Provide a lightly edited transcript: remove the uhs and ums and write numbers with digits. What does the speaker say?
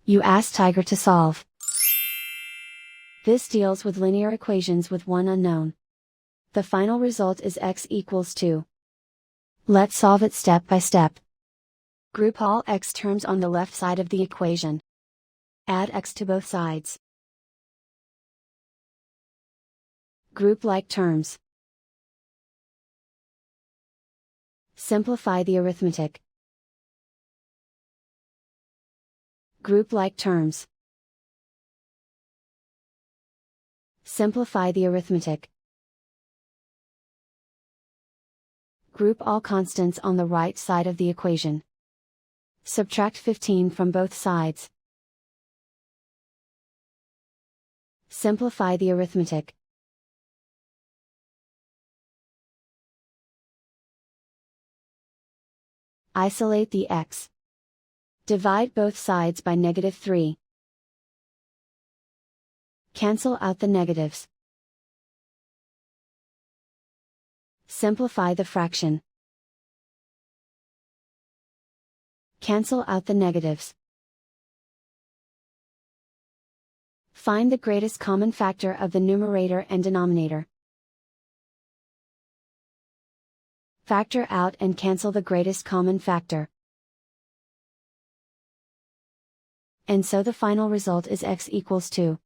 You ask Tiger to solve. This deals with linear equations with one unknown. The final result is x equals 2. Let's solve it step by step. Group all x terms on the left side of the equation. Add x to both sides. Group like terms. Simplify the arithmetic. Group like terms. Simplify the arithmetic. Group all constants on the right side of the equation. Subtract 15 from both sides. Simplify the arithmetic. Isolate the x. Divide both sides by -3. Cancel out the negatives. Simplify the fraction. Cancel out the negatives. Find the greatest common factor of the numerator and denominator. Factor out and cancel the greatest common factor. And so the final result is x equals 2.